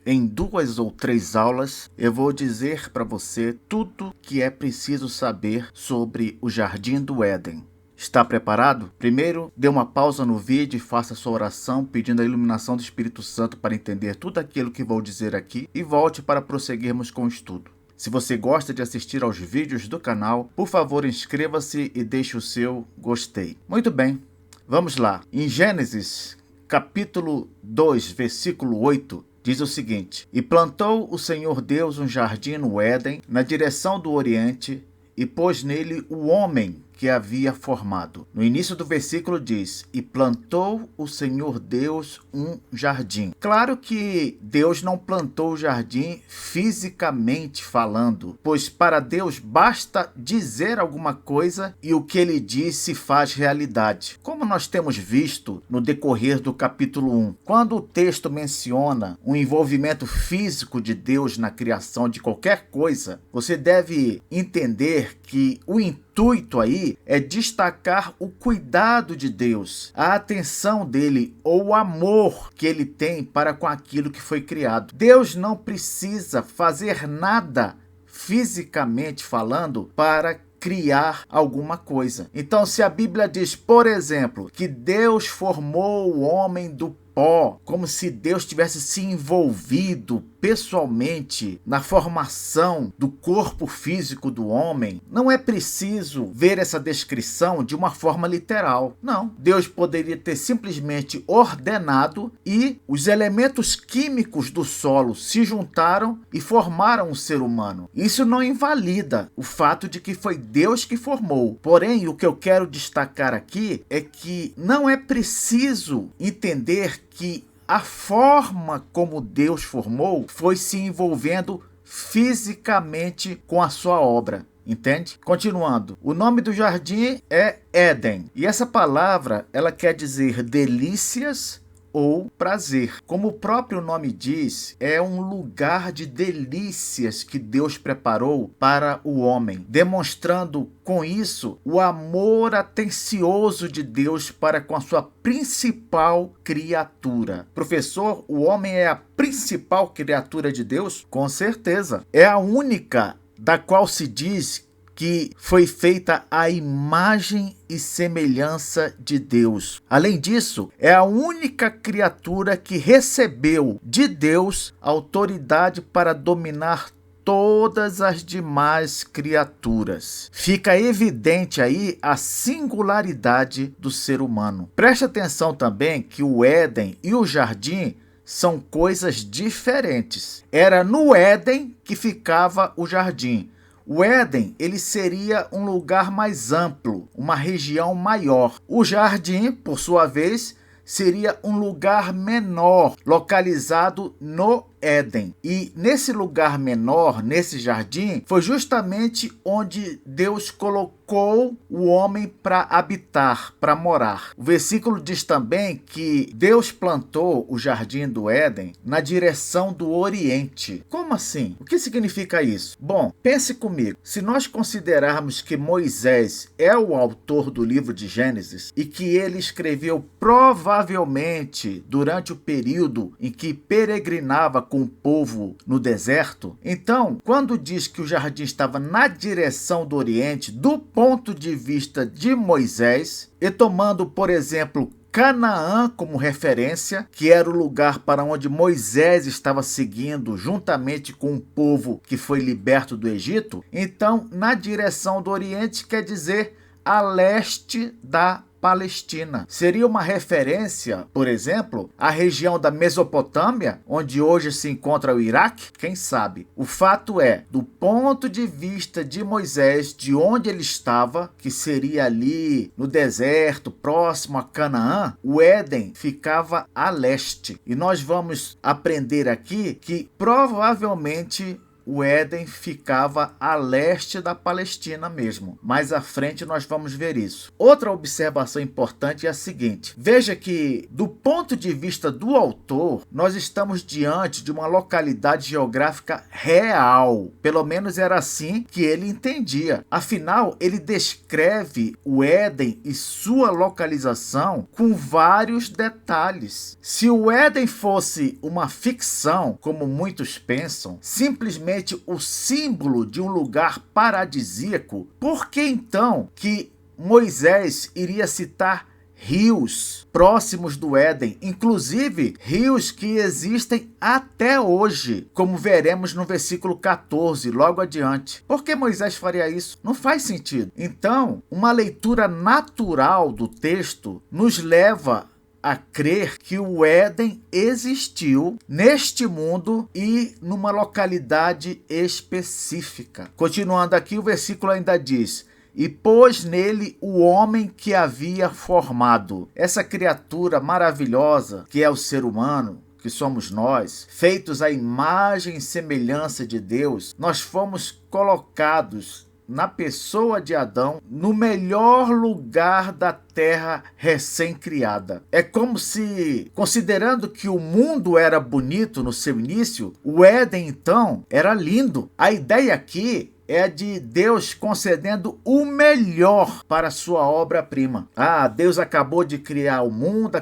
em 2 ou 3 aulas, eu vou dizer para você tudo que é preciso saber sobre o Jardim do Éden. Está preparado? Primeiro, dê uma pausa no vídeo e faça sua oração pedindo a iluminação do Espírito Santo para entender tudo aquilo que vou dizer aqui e volte para prosseguirmos com o estudo. Se você gosta de assistir aos vídeos do canal, por favor inscreva-se e deixe o seu gostei. Muito bem, vamos lá. Em Gênesis, capítulo 2, versículo 8, diz o seguinte: E plantou o Senhor Deus um jardim no Éden, na direção do Oriente, e pôs nele o homem que havia formado. No início do versículo diz: E plantou o Senhor Deus um jardim. Claro que Deus não plantou o jardim fisicamente falando, pois para Deus basta dizer alguma coisa e o que ele diz se faz realidade. Como nós temos visto no decorrer do capítulo 1, quando o texto menciona o envolvimento físico de Deus na criação de qualquer coisa, você deve entender que o intuito aí é destacar o cuidado de Deus, a atenção dele ou o amor que ele tem para com aquilo que foi criado. Deus não precisa fazer nada fisicamente falando para criar alguma coisa. Então, se a Bíblia diz, por exemplo, que Deus formou o homem do pó, como se Deus tivesse se envolvido pessoalmente na formação do corpo físico do homem, não é preciso ver essa descrição de uma forma literal. Não, Deus poderia ter simplesmente ordenado e os elementos químicos do solo se juntaram e formaram o ser humano. Isso não invalida o fato de que foi Deus que formou. Porém, o que eu quero destacar aqui é que não é preciso entender que a forma como Deus formou foi se envolvendo fisicamente com a sua obra. Entende? Continuando, o nome do jardim é Éden. E essa palavra, ela quer dizer delícias ou prazer. Como o próprio nome diz, é um lugar de delícias que Deus preparou para o homem, demonstrando com isso o amor atencioso de Deus para com a sua principal criatura. Professor, o homem é a principal criatura de Deus? Com certeza. É a única da qual se diz que foi feita à imagem e semelhança de Deus. Além disso, é a única criatura que recebeu de Deus autoridade para dominar todas as demais criaturas. Fica evidente aí a singularidade do ser humano. Preste atenção também que o Éden e o jardim são coisas diferentes. Era no Éden que ficava o jardim. O Éden, ele seria um lugar mais amplo, uma região maior. O jardim, por sua vez, seria um lugar menor, localizado no Éden. E nesse lugar menor, nesse jardim, foi justamente onde Deus colocou o homem para habitar, para morar. O versículo diz também que Deus plantou o jardim do Éden na direção do Oriente. Como assim? O que significa isso? Bom, pense comigo. Se nós considerarmos que Moisés é o autor do livro de Gênesis e que ele escreveu provavelmente durante o período em que peregrinava com o povo no deserto, então, quando diz que o jardim estava na direção do Oriente, do ponto de vista de Moisés, e tomando, por exemplo, Canaã como referência, que era o lugar para onde Moisés estava seguindo juntamente com o povo que foi liberto do Egito, então, na direção do Oriente quer dizer a leste da Palestina. Seria uma referência, por exemplo, à região da Mesopotâmia, onde hoje se encontra o Iraque? Quem sabe? O fato é, do ponto de vista de Moisés, de onde ele estava, que seria ali no deserto, próximo a Canaã, o Éden ficava a leste. E nós vamos aprender aqui que provavelmente o Éden ficava a leste da Palestina mesmo. Mais à frente nós vamos ver isso. Outra observação importante é a seguinte: veja que, do ponto de vista do autor, nós estamos diante de uma localidade geográfica real. Pelo menos era assim que ele entendia. Afinal, ele descreve o Éden e sua localização com vários detalhes. Se o Éden fosse uma ficção, como muitos pensam, simplesmente o símbolo de um lugar paradisíaco, por que então que Moisés iria citar rios próximos do Éden, inclusive rios que existem até hoje, como veremos no versículo 14, logo adiante? Por que Moisés faria isso? Não faz sentido. Então, uma leitura natural do texto nos leva a crer que o Éden existiu neste mundo e numa localidade específica. Continuando aqui, o versículo ainda diz: e pôs nele o homem que havia formado. Essa criatura maravilhosa que é o ser humano, que somos nós, feitos à imagem e semelhança de Deus, nós fomos colocados na pessoa de Adão, no melhor lugar da terra recém-criada. É como se, considerando que o mundo era bonito no seu início, o Éden então era lindo. A ideia aqui é de Deus concedendo o melhor para a sua obra-prima. Deus acabou de criar o mundo,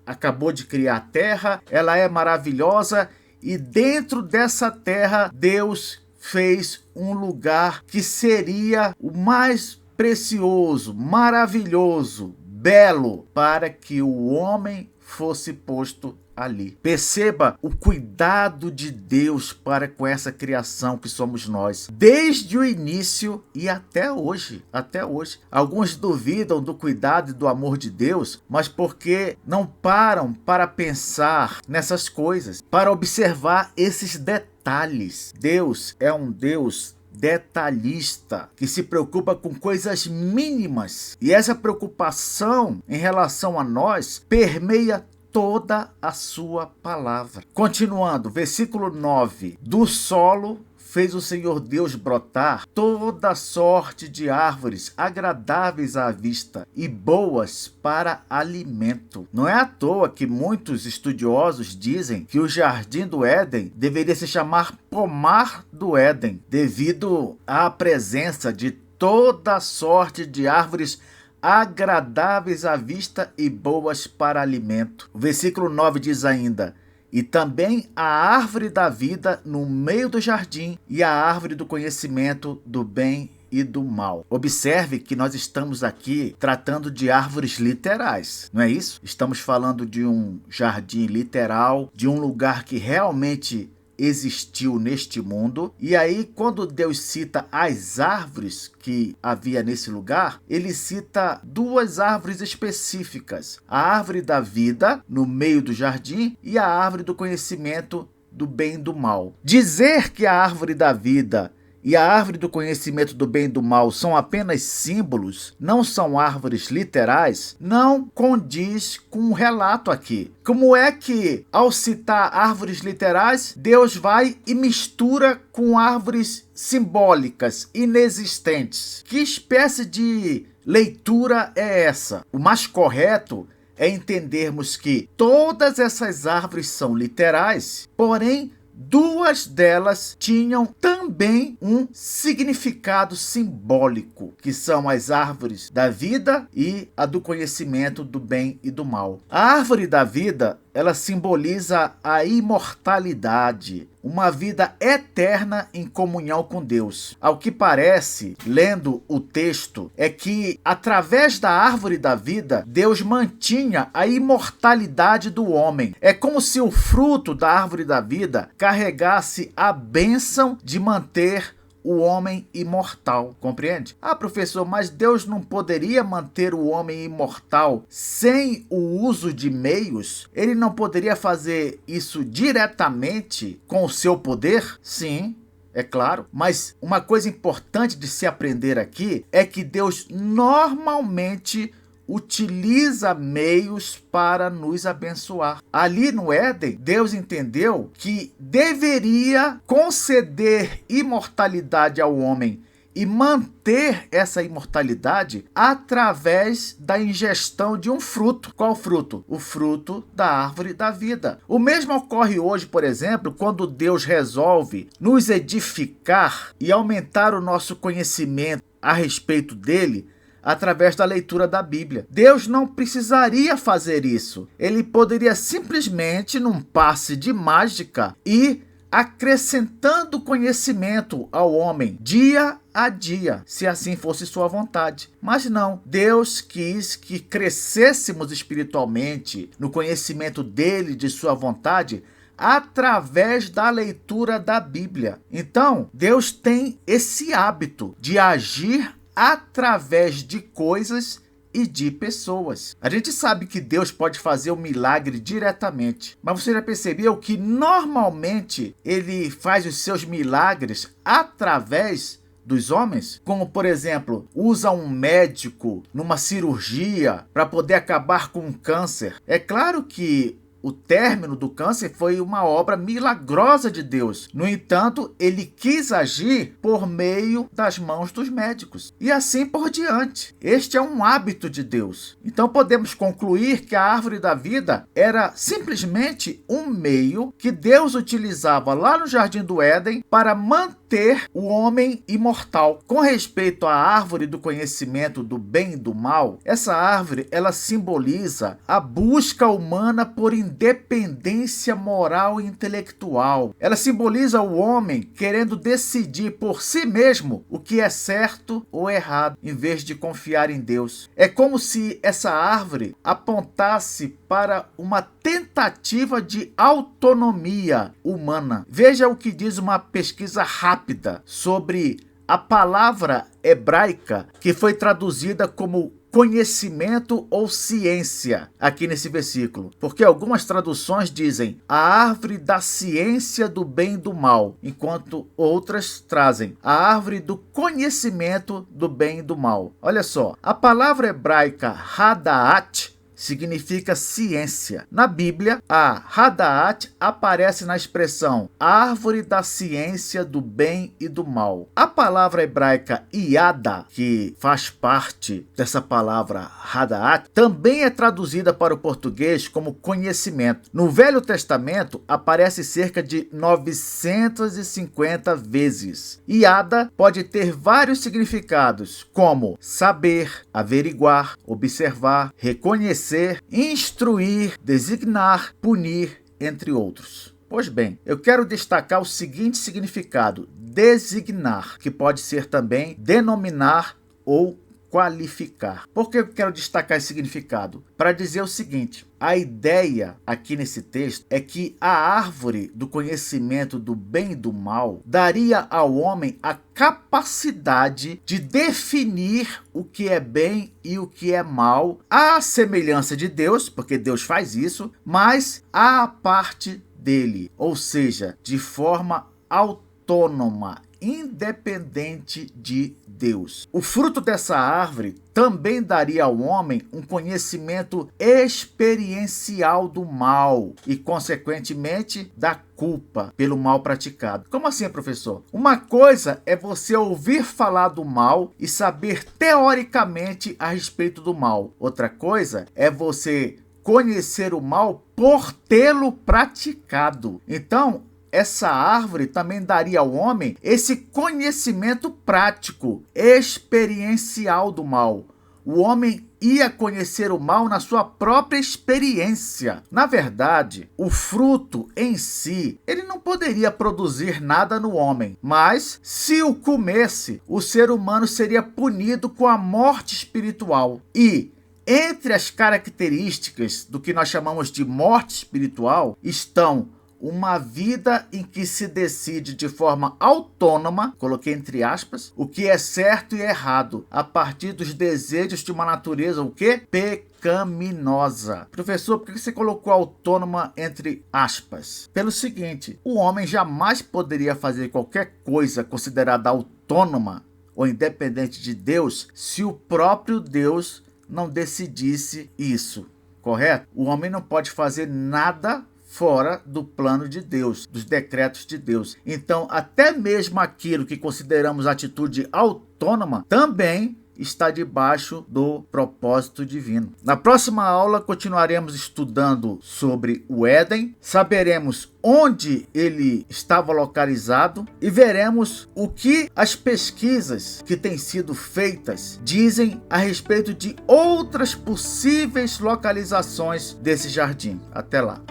acabou de criar a terra, ela é maravilhosa, e dentro dessa terra Deus fez um lugar que seria o mais precioso, maravilhoso, belo, para que o homem fosse posto ali. Perceba o cuidado de Deus para com essa criação que somos nós, desde o início e até hoje. Até hoje. Alguns duvidam do cuidado e do amor de Deus, mas porque não param para pensar nessas coisas, para observar esses detalhes. Deus é um Deus detalhista, que se preocupa com coisas mínimas, e essa preocupação em relação a nós permeia toda a sua palavra. Continuando, versículo 9: do solo fez o Senhor Deus brotar toda sorte de árvores agradáveis à vista e boas para alimento. Não é à toa que muitos estudiosos dizem que o jardim do Éden deveria se chamar pomar do Éden, devido à presença de toda sorte de árvores agradáveis à vista e boas para alimento. O versículo 9 diz ainda: e também a árvore da vida no meio do jardim e a árvore do conhecimento do bem e do mal. Observe que nós estamos aqui tratando de árvores literais, não é isso? Estamos falando de um jardim literal, de um lugar que realmente existiu neste mundo. E aí, quando Deus cita as árvores que havia nesse lugar, ele cita duas árvores específicas: a árvore da vida no meio do jardim e a árvore do conhecimento do bem e do mal. Dizer que a árvore da vida e a árvore do conhecimento do bem e do mal são apenas símbolos, não são árvores literais, não condiz com o relato aqui. Como é que, ao citar árvores literais, Deus vai e mistura com árvores simbólicas, inexistentes? Que espécie de leitura é essa? O mais correto é entendermos que todas essas árvores são literais, porém duas delas tinham também um significado simbólico, que são as árvores da vida e a do conhecimento do bem e do mal. A árvore da vida, ela simboliza a imortalidade, uma vida eterna em comunhão com Deus. Ao que parece, lendo o texto, é que através da árvore da vida, Deus mantinha a imortalidade do homem. É como se o fruto da árvore da vida carregasse a bênção de manter o homem imortal, compreende? Professor, mas Deus não poderia manter o homem imortal sem o uso de meios? Ele não poderia fazer isso diretamente com o seu poder? Sim, é claro, mas uma coisa importante de se aprender aqui é que Deus normalmente utiliza meios para nos abençoar. Ali no Éden, Deus entendeu que deveria conceder imortalidade ao homem e manter essa imortalidade através da ingestão de um fruto. Qual fruto? O fruto da árvore da vida. O mesmo ocorre hoje, por exemplo, quando Deus resolve nos edificar e aumentar o nosso conhecimento a respeito dele através da leitura da Bíblia. Deus não precisaria fazer isso. Ele poderia simplesmente, num passe de mágica, ir acrescentando conhecimento ao homem dia a dia, se assim fosse sua vontade. Mas não, Deus quis que crescêssemos espiritualmente no conhecimento dele, de sua vontade, através da leitura da Bíblia. Então, Deus tem esse hábito de agir através de coisas e de pessoas. A gente sabe que Deus pode fazer um milagre diretamente, mas você já percebeu que normalmente ele faz os seus milagres através dos homens? Como, por exemplo, usa um médico numa cirurgia para poder acabar com um câncer. É claro que o término do câncer foi uma obra milagrosa de Deus. No entanto, ele quis agir por meio das mãos dos médicos. E assim por diante. Este é um hábito de Deus. Então podemos concluir que a árvore da vida era simplesmente um meio que Deus utilizava lá no Jardim do Éden para manter o homem imortal. Com respeito à árvore do conhecimento do bem e do mal, essa árvore ela simboliza a busca humana por independência moral e intelectual. Ela simboliza o homem querendo decidir por si mesmo o que é certo ou errado, em vez de confiar em Deus. É como se essa árvore apontasse para uma tentativa de autonomia humana. Veja o que diz uma pesquisa rápida sobre a palavra hebraica que foi traduzida como conhecimento ou ciência aqui nesse versículo, porque algumas traduções dizem a árvore da ciência do bem e do mal, enquanto outras trazem a árvore do conhecimento do bem e do mal. Olha só, a palavra hebraica Hadaat significa ciência. Na Bíblia, a Hadaat aparece na expressão árvore da ciência do bem e do mal. A palavra hebraica Iada, que faz parte dessa palavra Hadaat, também é traduzida para o português como conhecimento. No Velho Testamento, aparece cerca de 950 vezes. Iada pode ter vários significados, como saber, averiguar, observar, reconhecer, instruir, designar, punir, entre outros. Pois bem, eu quero destacar o seguinte significado: designar, que pode ser também denominar ou qualificar. Por que eu quero destacar esse significado? Para dizer o seguinte: a ideia aqui nesse texto é que a árvore do conhecimento do bem e do mal daria ao homem a capacidade de definir o que é bem e o que é mal, à semelhança de Deus, porque Deus faz isso, mas à parte dele, ou seja, de forma autônoma, independente de Deus. O fruto dessa árvore também daria ao homem um conhecimento experiencial do mal e, consequentemente, da culpa pelo mal praticado. Como assim, professor? Uma coisa é você ouvir falar do mal e saber teoricamente a respeito do mal. Outra coisa é você conhecer o mal por tê-lo praticado. Então, essa árvore também daria ao homem esse conhecimento prático, experiencial do mal. O homem ia conhecer o mal na sua própria experiência. Na verdade, o fruto em si, ele não poderia produzir nada no homem, mas se o comesse, o ser humano seria punido com a morte espiritual. E entre as características do que nós chamamos de morte espiritual estão uma vida em que se decide de forma autônoma, coloquei entre aspas, o que é certo e errado, a partir dos desejos de uma natureza, o quê? Pecaminosa. Professor, por que você colocou autônoma entre aspas? Pelo seguinte, o homem jamais poderia fazer qualquer coisa considerada autônoma ou independente de Deus se o próprio Deus não decidisse isso, correto? O homem não pode fazer nada fora do plano de Deus, dos decretos de Deus. Então, até mesmo aquilo que consideramos atitude autônoma também está debaixo do propósito divino. Na próxima aula continuaremos estudando sobre o Éden, saberemos onde ele estava localizado e veremos o que as pesquisas que têm sido feitas dizem a respeito de outras possíveis localizações desse jardim. Até lá.